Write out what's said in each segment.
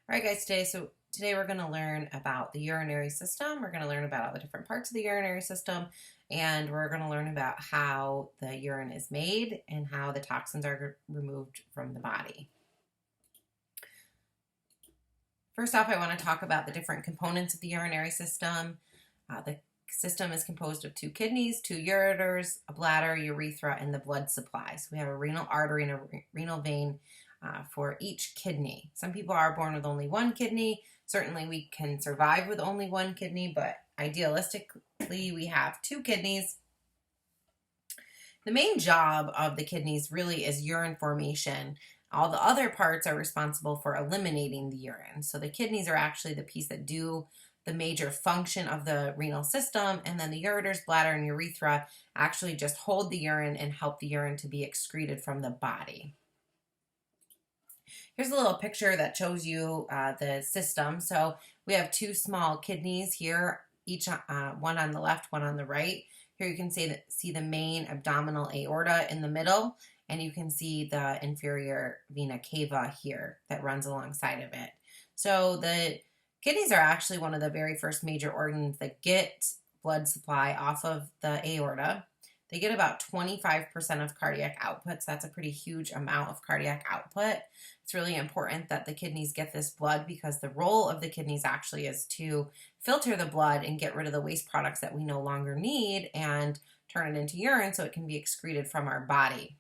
All right, guys, today we're going to learn about the urinary system. We're going to learn about all the different parts of the urinary system, and we're going to learn about how the urine is made and how the toxins are removed from the body. First off, I want to talk about the different components of the urinary system. The system is composed of two kidneys, two ureters, a bladder, urethra, and the blood supply. So we have a renal artery and a renal vein for each kidney. Some people are born with only one kidney. Certainly we can survive with only one kidney, but idealistically we have two kidneys. The main job of the kidneys really is urine formation. All the other parts are responsible for eliminating the urine. So the kidneys are actually the piece that do the major function of the renal system, and then the ureters, bladder, and urethra actually just hold the urine and help the urine to be excreted from the body. Here's a little picture that shows you the system. So we have two small kidneys here, each one on the left, one on the right. Here you can see the main abdominal aorta in the middle, and you can see the inferior vena cava here that runs alongside of it. So the kidneys are actually one of the very first major organs that get blood supply off of the aorta. They get about 25% of cardiac output, so that's a pretty huge amount of cardiac output. It's really important that the kidneys get this blood because the role of the kidneys actually is to filter the blood and get rid of the waste products that we no longer need and turn it into urine so it can be excreted from our body.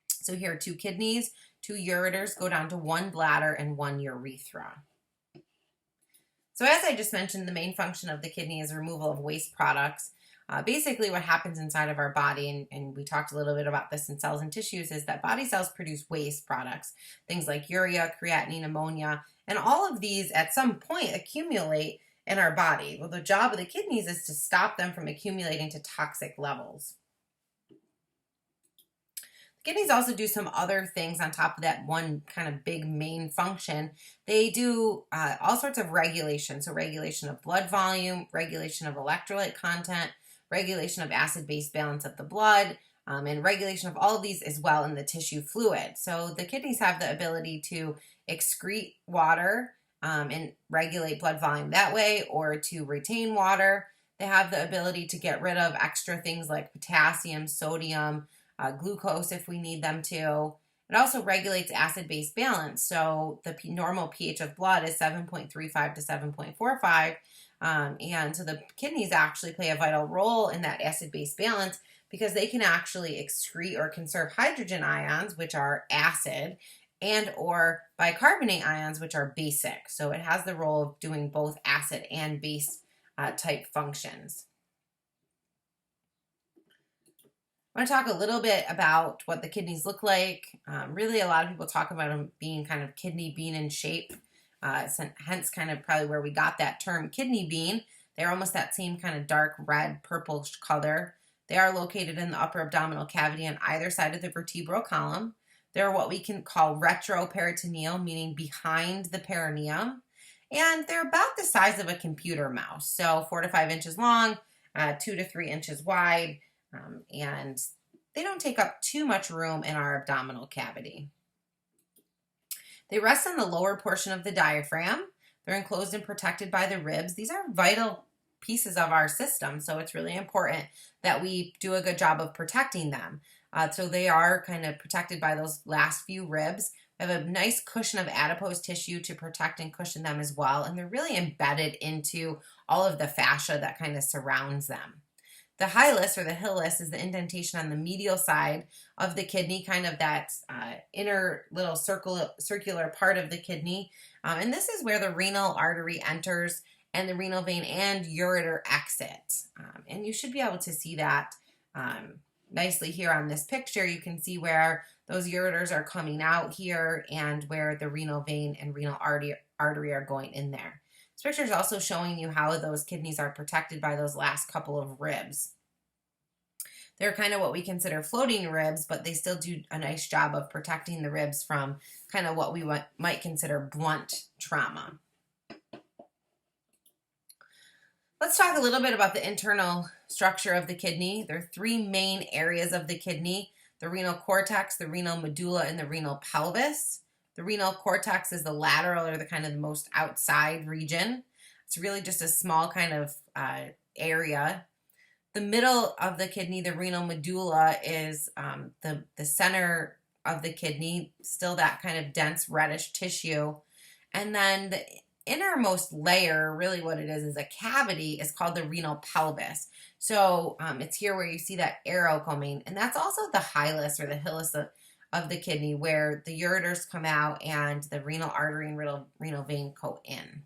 So here are two kidneys, two ureters go down to one bladder and one urethra. So as I just mentioned, the main function of the kidney is removal of waste products. Basically what happens inside of our body, and we talked a little bit about this in Cells and Tissues, is that body cells produce waste products, things like urea, creatinine, ammonia, and all of these at some point accumulate in our body. Well, the job of the kidneys is to stop them from accumulating to toxic levels. Kidneys also do some other things on top of that one kind of big main function. They do all sorts of regulation. So regulation of blood volume, regulation of electrolyte content, regulation of acid-base balance of the blood, and regulation of all of these as well in the tissue fluid. So the kidneys have the ability to excrete water and regulate blood volume that way, or to retain water. They have the ability to get rid of extra things like potassium, sodium, glucose if we need them to. It also regulates acid-base balance. So the normal pH of blood is 7.35 to 7.45. And so the kidneys actually play a vital role in that acid-base balance because they can actually excrete or conserve hydrogen ions, which are acid, and or bicarbonate ions, which are basic. So it has the role of doing both acid and base type functions. I want to talk a little bit about what the kidneys look like. Really, a lot of people talk about them being kind of kidney bean in shape, hence kind of probably where we got that term kidney bean. They're almost that same kind of dark red, purplish color. They are located in the upper abdominal cavity on either side of the vertebral column. They're what we can call retroperitoneal, meaning behind the perineum. And they're about the size of a computer mouse, so 4 to 5 inches long, 2 to 3 inches wide. And they don't take up too much room in our abdominal cavity. They rest on the lower portion of the diaphragm. They're enclosed and protected by the ribs. These are vital pieces of our system, so it's really important that we do a good job of protecting them. So they are kind of protected by those last few ribs. They have a nice cushion of adipose tissue to protect and cushion them as well, and they're really embedded into all of the fascia that kind of surrounds them. The hilus or the hilus is the indentation on the medial side of the kidney, kind of that inner little circular part of the kidney. And this is where the renal artery enters and the renal vein and ureter exit. And you should be able to see that nicely here on this picture. You can see where those ureters are coming out here and where the renal vein and renal artery are going in there. This picture is also showing you how those kidneys are protected by those last couple of ribs. They're kind of what we consider floating ribs, but they still do a nice job of protecting the ribs from kind of what we might consider blunt trauma. Let's talk a little bit about the internal structure of the kidney. There are three main areas of the kidney: the renal cortex, the renal medulla, and the renal pelvis. The renal cortex is the lateral, or the kind of the most outside region. It's really just a small kind of area. The middle of the kidney, the renal medulla, is the center of the kidney, still that kind of dense reddish tissue. And then the innermost layer, really what it is a cavity, is called the renal pelvis. So it's here where you see that arrow coming, and that's also the hilus, or the hilus of the kidney, where the ureters come out and the renal artery and renal vein go in.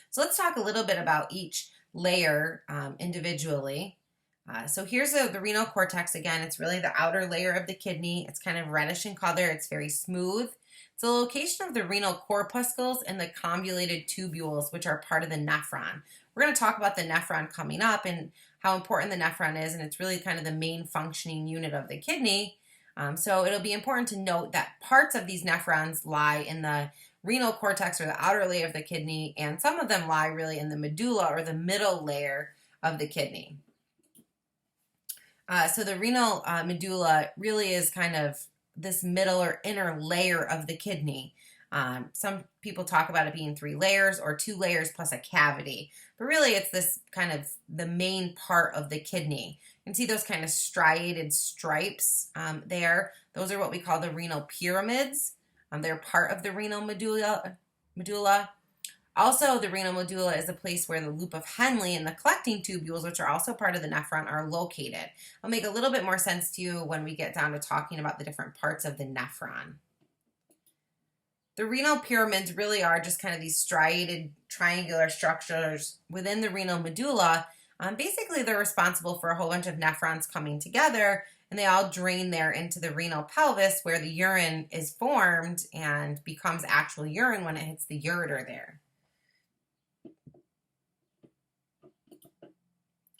So let's talk a little bit about each layer individually. So here's the renal cortex again. It's really the outer layer of the kidney. It's kind of reddish in color. It's very smooth. It's the location of the renal corpuscles and the convoluted tubules, which are part of the nephron. We're going to talk about the nephron coming up and how important the nephron is, and it's really kind of the main functioning unit of the kidney. So it'll be important to note that parts of these nephrons lie in the renal cortex, or the outer layer of the kidney, and some of them lie really in the medulla, or the middle layer of the kidney. So the renal medulla really is kind of this middle or inner layer of the kidney. Some people talk about it being 3 layers or 2 layers plus a cavity, but really it's this kind of the main part of the kidney. You can see those kind of striated stripes there. Those are what we call the renal pyramids. They're part of the renal medulla. Also, the renal medulla is a place where the loop of Henle and the collecting tubules, which are also part of the nephron, are located. It'll make a little bit more sense to you when we get down to talking about the different parts of the nephron. The renal pyramids really are just kind of these striated triangular structures within the renal medulla. Basically, they're responsible for a whole bunch of nephrons coming together, and they all drain there into the renal pelvis, where the urine is formed and becomes actual urine when it hits the ureter there.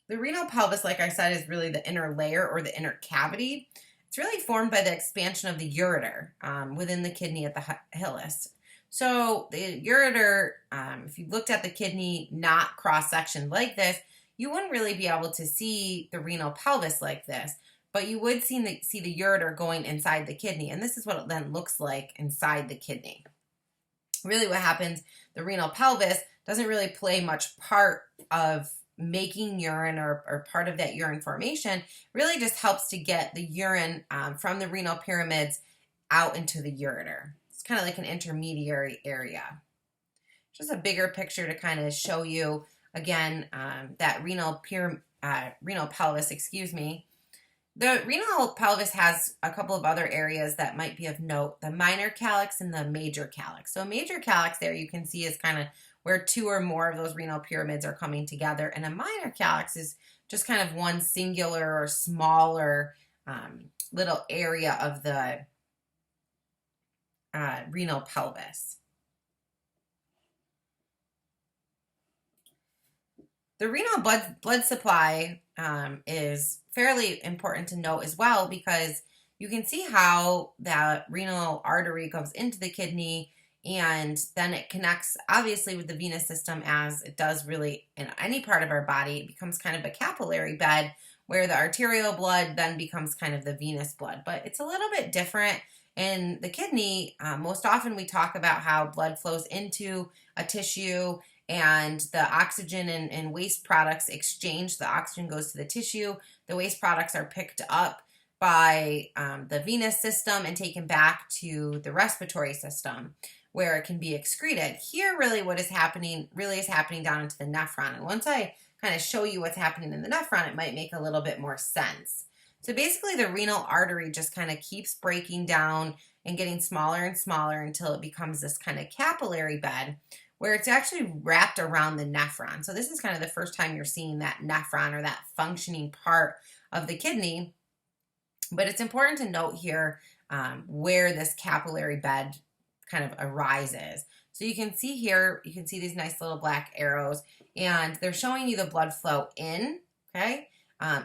The renal pelvis, like I said, is really the inner layer, or the inner cavity. It's really formed by the expansion of the ureter within the kidney at the hilus. So the ureter, if you looked at the kidney not cross-sectioned like this, you wouldn't really be able to see the renal pelvis like this, but you would see the ureter going inside the kidney, and this is what it then looks like inside the kidney. Really what happens, the renal pelvis doesn't really play much part of making urine or part of that urine formation. Really just helps to get the urine from the renal pyramids out into the ureter. It's kind of like an intermediary area. Just a bigger picture to kind of show you again that renal pelvis, excuse me. The renal pelvis has a couple of other areas that might be of note, the minor calyx and the major calyx. So major calyx there you can see is kind of where 2 or more of those renal pyramids are coming together, and a minor calyx is just kind of one singular or smaller little area of the renal pelvis. The renal blood supply is fairly important to note as well, because you can see how that renal artery goes into the kidney, and then it connects obviously with the venous system, as it does really in any part of our body. It becomes kind of a capillary bed where the arterial blood then becomes kind of the venous blood, but it's a little bit different in the kidney. Most often we talk about how blood flows into a tissue, and the oxygen and waste products exchange. The oxygen goes to the tissue. The waste products are picked up by the venous system and taken back to the respiratory system, where it can be excreted. Here, really what is happening down into the nephron. And once I kind of show you what's happening in the nephron, it might make a little bit more sense. So basically the renal artery just kind of keeps breaking down and getting smaller and smaller until it becomes this kind of capillary bed, where it's actually wrapped around the nephron. So this is kind of the first time you're seeing that nephron, or that functioning part of the kidney. But it's important to note here where this capillary bed kind of arises. So you can see here, you can see these nice little black arrows, and they're showing you the blood flow in, okay,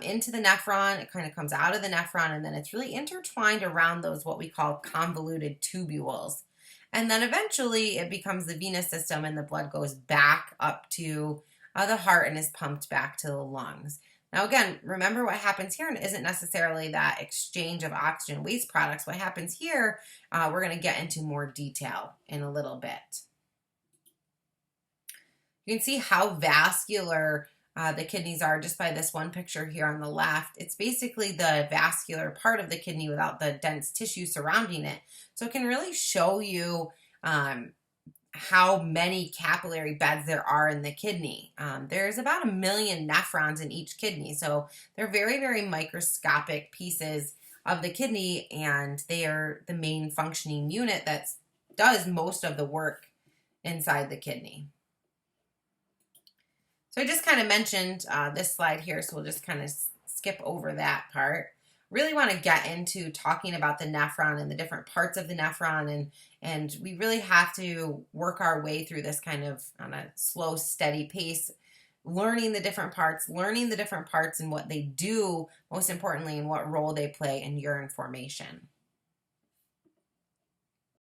into the nephron. It kind of comes out of the nephron, and then it's really intertwined around those what we call convoluted tubules. And then eventually it becomes the venous system, and the blood goes back up to the heart and is pumped back to the lungs. Now, again, remember what happens here isn't necessarily that exchange of oxygen waste products. What happens here, we're going to get into more detail in a little bit. You can see how vascular the kidneys are just by this one picture here on the left. It's basically the vascular part of the kidney without the dense tissue surrounding it. So it can really show you how many capillary beds there are in the kidney. There's about 1 million nephrons in each kidney. So they're very, very microscopic pieces of the kidney, and they are the main functioning unit that does most of the work inside the kidney. So I just kind of mentioned this slide here, so we'll just kind of skip over that part. Really want to get into talking about the nephron and the different parts of the nephron, and we really have to work our way through this kind of on a slow, steady pace, learning the different parts and what they do, most importantly, and what role they play in urine formation.